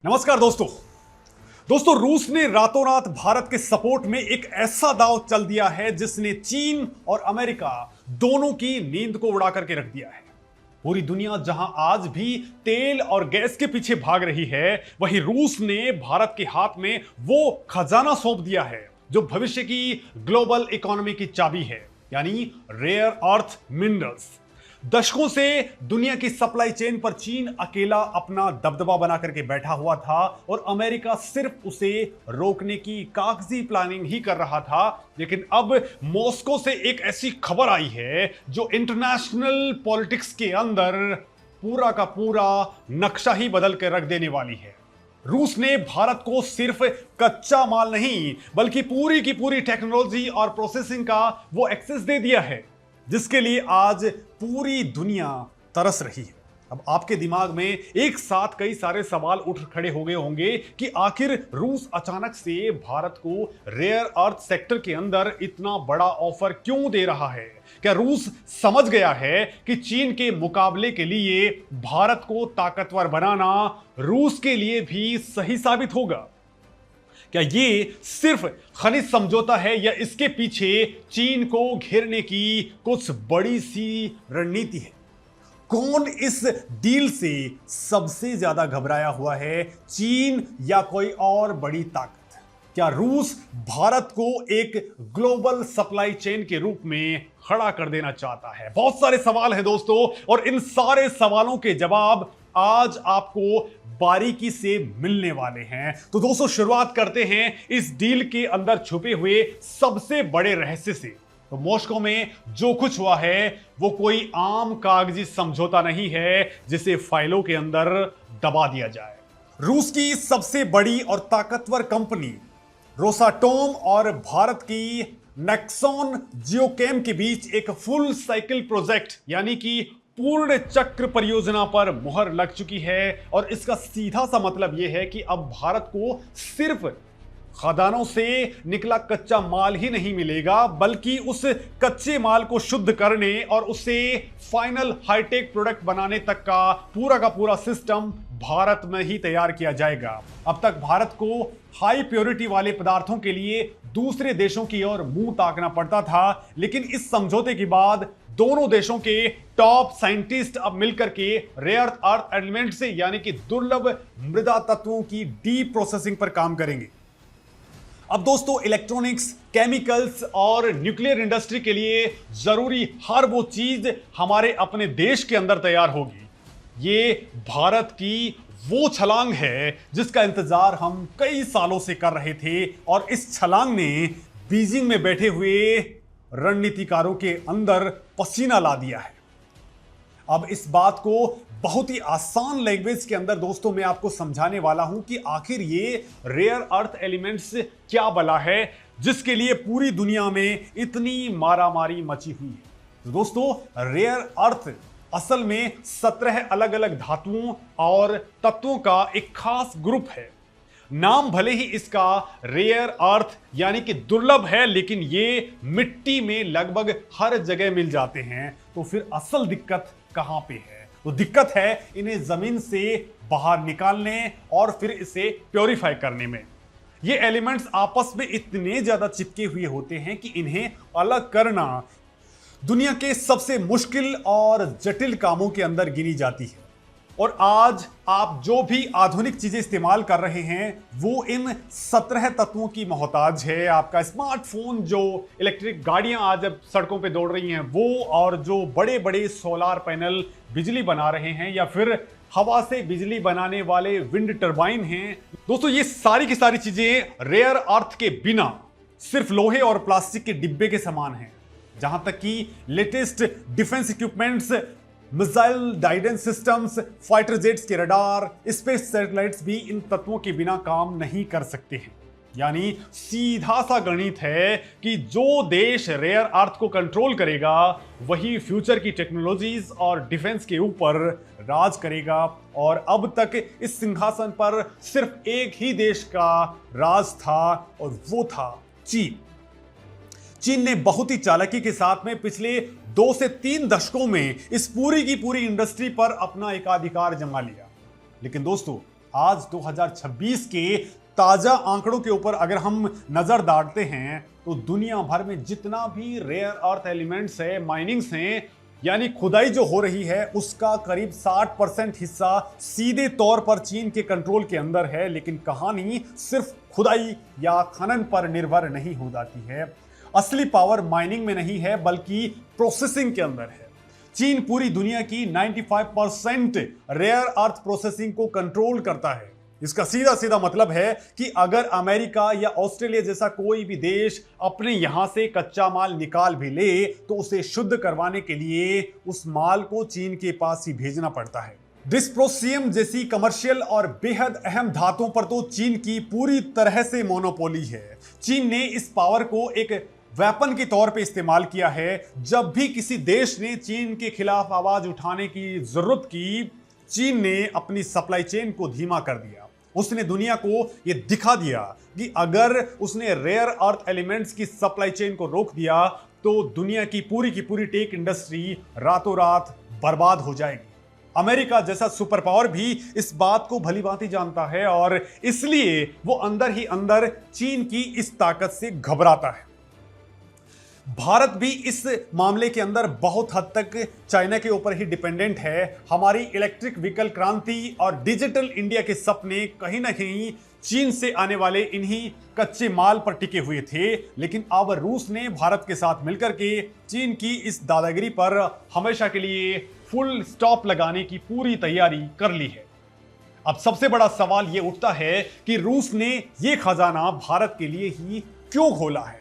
नमस्कार दोस्तों। रूस ने रातों रात भारत के सपोर्ट में एक ऐसा दांव चल दिया है जिसने चीन और अमेरिका दोनों की नींद को उड़ा करके रख दिया है। पूरी दुनिया जहां आज भी तेल और गैस के पीछे भाग रही है, वहीं रूस ने भारत के हाथ में वो खजाना सौंप दिया है जो भविष्य की ग्लोबल इकोनॉमी की चाबी है, यानी रेयर अर्थ मिनरल्स। दशकों से दुनिया की सप्लाई चेन पर चीन अकेला अपना दबदबा बना करके बैठा हुआ था और अमेरिका सिर्फ उसे रोकने की कागजी प्लानिंग ही कर रहा था। लेकिन अब मॉस्को से एक ऐसी खबर आई है जो इंटरनेशनल पॉलिटिक्स के अंदर पूरा का पूरा नक्शा ही बदल कर रख देने वाली है। रूस ने भारत को सिर्फ कच्चा माल नहीं बल्कि पूरी की पूरी टेक्नोलॉजी और प्रोसेसिंग का वो एक्सेस दे दिया है जिसके लिए आज पूरी दुनिया तरस रही है। अब आपके दिमाग में एक साथ कई सारे सवाल उठ खड़े हो गए होंगे कि आखिर रूस अचानक से भारत को रेयर अर्थ सेक्टर के अंदर इतना बड़ा ऑफर क्यों दे रहा है। क्या रूस समझ गया है कि चीन के मुकाबले के लिए भारत को ताकतवर बनाना रूस के लिए भी सही साबित होगा? क्या ये सिर्फ खनिज समझौता है या इसके पीछे चीन को घेरने की कुछ बड़ी सी रणनीति है? कौन इस डील से सबसे ज्यादा घबराया हुआ है, चीन या कोई और बड़ी ताकत? क्या रूस भारत को एक ग्लोबल सप्लाई चेन के रूप में खड़ा कर देना चाहता है? बहुत सारे सवाल हैं दोस्तों, और इन सारे सवालों के जवाब आज आपको बारीकी से मिलने वाले हैं। तो दोस्तों, शुरुआत करते हैं इस डील के अंदर छुपे हुए सबसे बड़े रहस्य से। तो मॉस्को में जो कुछ हुआ है वो कोई आम कागजी समझौता नहीं है जिसे फाइलों के अंदर दबा दिया जाए। रूस की सबसे बड़ी और ताकतवर कंपनी रोसाटोम और भारत की नेक्सॉन जियोकेम के बीच एक फुल साइकिल प्रोजेक्ट यानी कि पूर्ण चक्र परियोजना पर मुहर लग चुकी है। और इसका सीधा सा मतलब यह है कि अब भारत को सिर्फ खदानों से निकला कच्चा माल ही नहीं मिलेगा, बल्कि उस कच्चे माल को शुद्ध करने और उसे फाइनल हाईटेक प्रोडक्ट बनाने तक का पूरा सिस्टम भारत में ही तैयार किया जाएगा। अब तक भारत को हाई प्योरिटी वाले पदार्थों के लिए दूसरे देशों की ओर मुंह ताकना पड़ता था, लेकिन इस समझौते के बाद दोनों देशों के टॉप साइंटिस्ट अब मिलकर के रेयर अर्थ एलिमेंट से यानी कि दुर्लभ मृदा तत्वों की डीप प्रोसेसिंग पर काम करेंगे। अब दोस्तों, इलेक्ट्रॉनिक्स, केमिकल्स और न्यूक्लियर इंडस्ट्री के लिए जरूरी हर वो चीज हमारे अपने देश के अंदर तैयार होगी। ये भारत की वो छलांग है जिसका इंतजार हम कई सालों से कर रहे थे, और इस छलांग ने बीजिंग में बैठे हुए रणनीतिकारों के अंदर पसीना ला दिया है। अब इस बात को बहुत ही आसान लैंग्वेज के अंदर दोस्तों मैं आपको समझाने वाला हूं कि आखिर ये रेयर अर्थ एलिमेंट्स क्या बला है जिसके लिए पूरी दुनिया में इतनी मारामारी मची हुई है। तो दोस्तों, रेयर अर्थ असल में 17 अलग अलग धातुओं और तत्वों का एक खास ग्रुप है। नाम भले ही इसका रेयर अर्थ यानी कि दुर्लभ है, लेकिन ये मिट्टी में लगभग हर जगह मिल जाते हैं। तो फिर असल दिक्कत कहां पे है? तो दिक्कत है इन्हें जमीन से बाहर निकालने और फिर इसे प्योरीफाई करने में। ये एलिमेंट्स आपस में इतने ज्यादा चिपके हुए होते हैं कि इन्हें अलग करना दुनिया के सबसे मुश्किल और जटिल कामों के अंदर गिनी जाती है। और आज आप जो भी आधुनिक चीजें इस्तेमाल कर रहे हैं वो इन 17 तत्वों की मोहताज है। आपका स्मार्टफोन, जो इलेक्ट्रिक गाड़ियां आज अब सड़कों पे दौड़ रही हैं वो, और जो बड़े बड़े सोलार पैनल बिजली बना रहे हैं या फिर हवा से बिजली बनाने वाले विंड टरबाइन हैं। दोस्तों, ये सारी की सारी चीजें रेयर अर्थ के बिना सिर्फ लोहे और प्लास्टिक के डिब्बे के समान हैं। जहां तक कि latest defence equipments, missile guidance systems, fighter jets के रडार, स्पेस सैटेलाइट्स भी इन तत्वों के बिना काम नहीं कर सकते हैं। यानी सीधा सा गणित है कि जो देश रेयर अर्थ को कंट्रोल करेगा वही फ्यूचर की टेक्नोलॉजीज और डिफेंस के ऊपर राज करेगा। और अब तक इस सिंहासन पर सिर्फ एक ही देश का राज था और वो था चीन। चीन ने बहुत ही चालाकी के साथ में पिछले 2 से 3 दशकों में इस पूरी की पूरी इंडस्ट्री पर अपना एकाधिकार जमा लिया। लेकिन दोस्तों, आज 2026 के ताजा आंकड़ों के ऊपर अगर हम नजर डालते हैं तो दुनिया भर में जितना भी रेयर अर्थ एलिमेंट्स है, माइनिंग्स हैं, यानी खुदाई जो हो रही है, उसका करीब 60% हिस्सा सीधे तौर पर चीन के कंट्रोल के अंदर है। लेकिन कहानी सिर्फ खुदाई या खनन पर निर्भर नहीं हो जाती है। असली पावर माइनिंग में नहीं है बल्कि प्रोसेसिंग के अंदर है। चीन पूरी दुनिया की 95% रेयर अर्थ प्रोसेसिंग को कंट्रोल करता है। इसका सीधा सीधा मतलब है कि अगर अमेरिका या ऑस्ट्रेलिया जैसा कोई भी देश अपने यहां से कच्चा माल निकाल भी ले तो उसे शुद्ध करवाने के लिए उस माल को चीन के पास ही भेजना पड़ता है। डिस्प्रोसियम जैसी कमर्शियल और बेहद अहम धातुओं पर तो चीन की पूरी तरह से मोनोपोली है। चीन ने इस पावर को एक वेपन के तौर पे इस्तेमाल किया है। जब भी किसी देश ने चीन के खिलाफ आवाज उठाने की जरूरत की, चीन ने अपनी सप्लाई चेन को धीमा कर दिया। उसने दुनिया को यह दिखा दिया कि अगर उसने रेयर अर्थ एलिमेंट्स की सप्लाई चेन को रोक दिया तो दुनिया की पूरी टेक इंडस्ट्री रातों रात बर्बाद हो जाएगी। अमेरिका जैसा सुपर पावर भी इस बात को भलीभांति जानता है और इसलिए वो अंदर ही अंदर चीन की इस ताकत से घबराता है। भारत भी इस मामले के अंदर बहुत हद तक चाइना के ऊपर ही डिपेंडेंट है। हमारी इलेक्ट्रिक व्हीकल क्रांति और डिजिटल इंडिया के सपने कहीं ना कहीं चीन से आने वाले इन्हीं कच्चे माल पर टिके हुए थे। लेकिन अब रूस ने भारत के साथ मिलकर के चीन की इस दादागिरी पर हमेशा के लिए फुल स्टॉप लगाने की पूरी तैयारी कर ली है। अब सबसे बड़ा सवाल यह उठता है कि रूस ने यह खजाना भारत के लिए ही क्यों खोला है।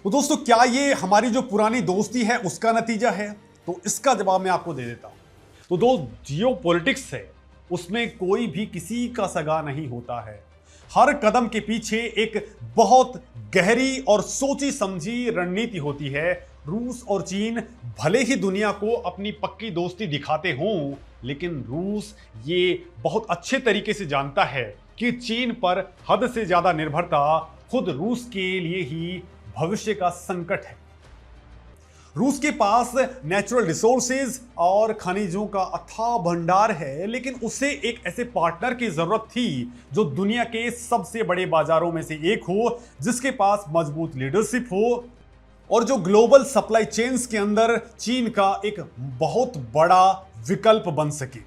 तो दोस्तों, क्या ये हमारी जो पुरानी दोस्ती है उसका नतीजा है? तो इसका जवाब मैं आपको दे देता हूं। तो दोस्त, जियोपॉलिटिक्स है, उसमें कोई भी किसी का सगा नहीं होता है। हर कदम के पीछे एक बहुत गहरी और सोची समझी रणनीति होती है। रूस और चीन भले ही दुनिया को अपनी पक्की दोस्ती दिखाते हों, लेकिन रूस ये बहुत अच्छे तरीके से जानता है कि चीन पर हद से ज्यादा निर्भरता खुद रूस के लिए ही भविष्य का संकट है। रूस के पास नेचुरल रिसोर्सेज और खनिजों का अथाह भंडार है, लेकिन उसे एक ऐसे पार्टनर की जरूरत थी जो दुनिया के सबसे बड़े बाजारों में से एक हो, जिसके पास मजबूत लीडरशिप हो और जो ग्लोबल सप्लाई चेन्स के अंदर चीन का एक बहुत बड़ा विकल्प बन सके।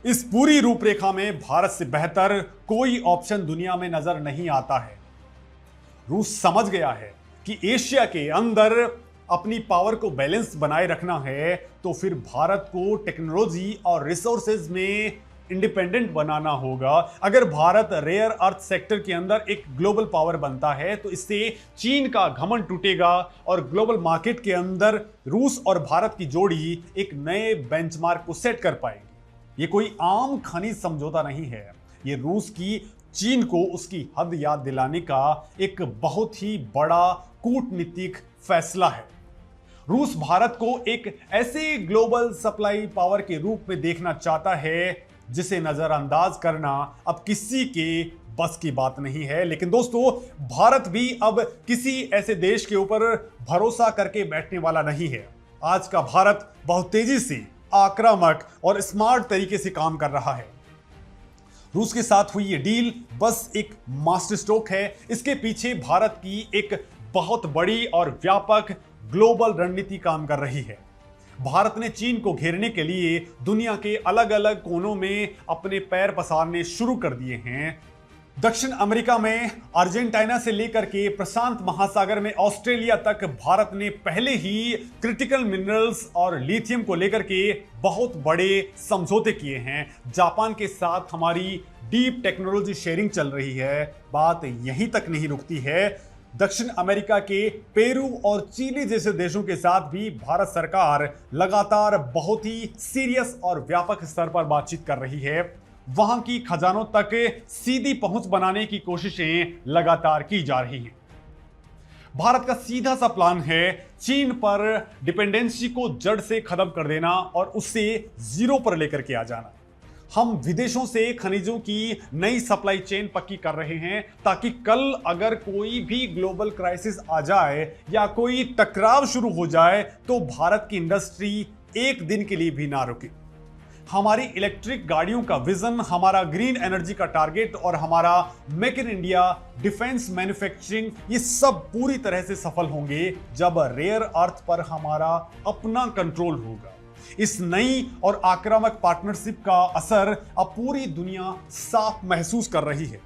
इस पूरी रूपरेखा में भारत से बेहतर कोई ऑप्शन दुनिया में नजर नहीं आता है। रूस समझ गया है कि एशिया के अंदर अपनी पावर को बैलेंस बनाए रखना है तो फिर भारत को टेक्नोलॉजी और रिसोर्सेज में इंडिपेंडेंट बनाना होगा। अगर भारत रेयर अर्थ सेक्टर के अंदर एक ग्लोबल पावर बनता है तो इससे चीन का घमंड टूटेगा और ग्लोबल मार्केट के अंदर रूस और भारत की जोड़ी एक नए बेंचमार्क को सेट कर पाएगी। ये कोई आम खनिज समझौता नहीं है, ये रूस की चीन को उसकी हद याद दिलाने का एक बहुत ही बड़ा कूटनीतिक फैसला है। रूस भारत को एक ऐसे ग्लोबल सप्लाई पावर के रूप में देखना चाहता है जिसे नजरअंदाज करना अब किसी के बस की बात नहीं है। लेकिन दोस्तों, भारत भी अब किसी ऐसे देश के ऊपर भरोसा करके बैठने वाला नहीं है। आज का भारत बहुत तेजी से आक्रामक और स्मार्ट तरीके से काम कर रहा है। रूस के साथ हुई ये डील बस एक मास्टर स्ट्रोक है। इसके पीछे भारत की एक बहुत बड़ी और व्यापक ग्लोबल रणनीति काम कर रही है। भारत ने चीन को घेरने के लिए दुनिया के अलग अलग कोनों में अपने पैर पसारने शुरू कर दिए हैं। दक्षिण अमेरिका में अर्जेंटीना से लेकर के प्रशांत महासागर में ऑस्ट्रेलिया तक भारत ने पहले ही क्रिटिकल मिनरल्स और लिथियम को लेकर के बहुत बड़े समझौते किए हैं। जापान के साथ हमारी डीप टेक्नोलॉजी शेयरिंग चल रही है। बात यहीं तक नहीं रुकती है, दक्षिण अमेरिका के पेरू और चिली जैसे देशों के साथ भी भारत सरकार लगातार बहुत ही सीरियस और व्यापक स्तर पर बातचीत कर रही है। वहां की खजानों तक सीधी पहुंच बनाने की कोशिशें लगातार की जा रही हैं। भारत का सीधा सा प्लान है चीन पर डिपेंडेंसी को जड़ से खत्म कर देना और उससे जीरो पर लेकर के आ जाना। हम विदेशों से खनिजों की नई सप्लाई चेन पक्की कर रहे हैं ताकि कल अगर कोई भी ग्लोबल क्राइसिस आ जाए या कोई टकराव शुरू हो जाए तो भारत की इंडस्ट्री एक दिन के लिए भी ना रुके। हमारी इलेक्ट्रिक गाड़ियों का विजन, हमारा ग्रीन एनर्जी का टारगेट और हमारा make in India defence manufacturing, ये सब पूरी तरह से सफल होंगे जब रेयर अर्थ पर हमारा अपना कंट्रोल होगा। इस नई और आक्रामक पार्टनरशिप का असर अब पूरी दुनिया साफ महसूस कर रही है।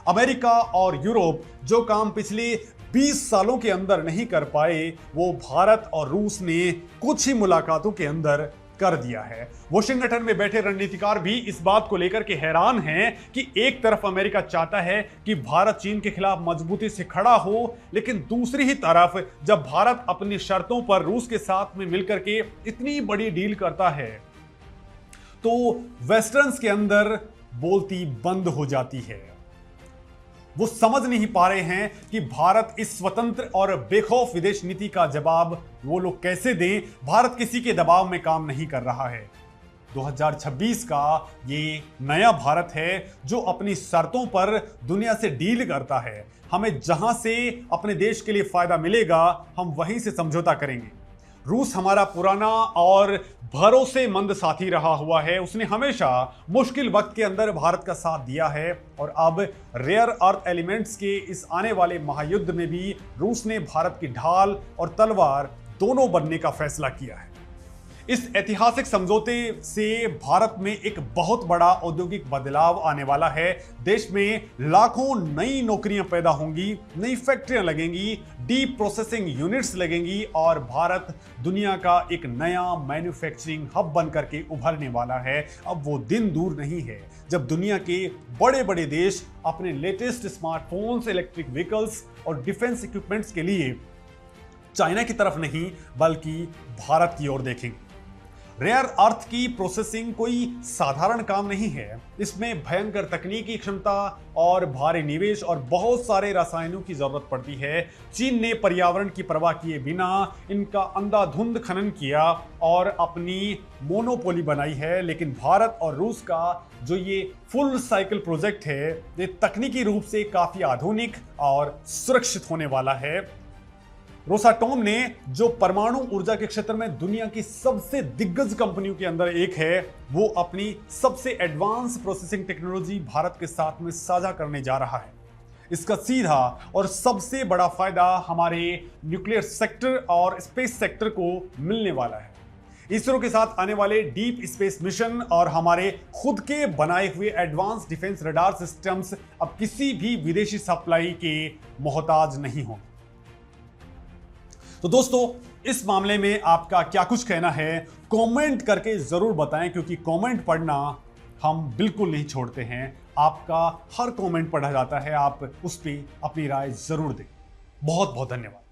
अमेरिका और यूरोप जो काम पिछले 20 सालों के अंदर नहीं कर पाए, वो भारत और रूस ने कुछ ही मुलाकातों के अंदर कर दिया है। वाशिंगटन में बैठे रणनीतिकार भी इस बात को लेकर के हैरान हैं कि एक तरफ अमेरिका चाहता है कि भारत चीन के खिलाफ मजबूती से खड़ा हो, लेकिन दूसरी ही तरफ जब भारत अपनी शर्तों पर रूस के साथ में मिलकर के इतनी बड़ी डील करता है, तो वेस्टर्न्स के अंदर बोलती बंद हो जाती है। वो समझ नहीं पा रहे हैं कि भारत इस स्वतंत्र और बेखौफ विदेश नीति का जवाब वो लोग कैसे दें। भारत किसी के दबाव में काम नहीं कर रहा है। 2026 का ये नया भारत है जो अपनी शर्तों पर दुनिया से डील करता है। हमें जहां से अपने देश के लिए फायदा मिलेगा, हम वहीं से समझौता करेंगे। रूस हमारा पुराना और भरोसेमंद साथी रहा हुआ है। उसने हमेशा मुश्किल वक्त के अंदर भारत का साथ दिया है और अब रेयर अर्थ एलिमेंट्स के इस आने वाले महायुद्ध में भी रूस ने भारत की ढाल और तलवार दोनों बनने का फैसला किया है। इस ऐतिहासिक समझौते से भारत में एक बहुत बड़ा औद्योगिक बदलाव आने वाला है। देश में लाखों नई नौकरियां पैदा होंगी, नई फैक्ट्रियां लगेंगी, डीप प्रोसेसिंग यूनिट्स लगेंगी और भारत दुनिया का एक नया मैन्युफैक्चरिंग हब बनकर के उभरने वाला है। अब वो दिन दूर नहीं है जब दुनिया के बड़े बड़े देश अपने लेटेस्ट स्मार्टफोन्स, इलेक्ट्रिक व्हीकल्स और डिफेंस इक्विपमेंट्स के लिए चाइना की तरफ नहीं बल्कि भारत की ओर देखेंगे। रेयर अर्थ की प्रोसेसिंग कोई साधारण काम नहीं है। इसमें भयंकर तकनीकी क्षमता और भारी निवेश और बहुत सारे रसायनों की जरूरत पड़ती है। चीन ने पर्यावरण की परवाह किए बिना इनका अंधाधुंध खनन किया और अपनी मोनोपोली बनाई है, लेकिन भारत और रूस का जो ये फुल साइकिल प्रोजेक्ट है, ये तकनीकी रूप से काफी आधुनिक और सुरक्षित होने वाला है। रोसाटोम ने जो परमाणु ऊर्जा के क्षेत्र में दुनिया की सबसे दिग्गज कंपनियों के अंदर एक है, वो अपनी सबसे एडवांस प्रोसेसिंग टेक्नोलॉजी भारत के साथ में साझा करने जा रहा है। इसका सीधा और सबसे बड़ा फायदा हमारे न्यूक्लियर सेक्टर और स्पेस सेक्टर को मिलने वाला है। इसरो के साथ आने वाले डीप स्पेस मिशन और हमारे खुद के बनाए हुए एडवांस डिफेंस रडार सिस्टम्स अब किसी भी विदेशी सप्लाई के मोहताज नहीं होंगे। तो दोस्तों, इस मामले में आपका क्या कुछ कहना है, कमेंट करके जरूर बताएं, क्योंकि कमेंट पढ़ना हम बिल्कुल नहीं छोड़ते हैं। आपका हर कमेंट पढ़ा जाता है। आप उस पर अपनी राय जरूर दें। बहुत बहुत धन्यवाद।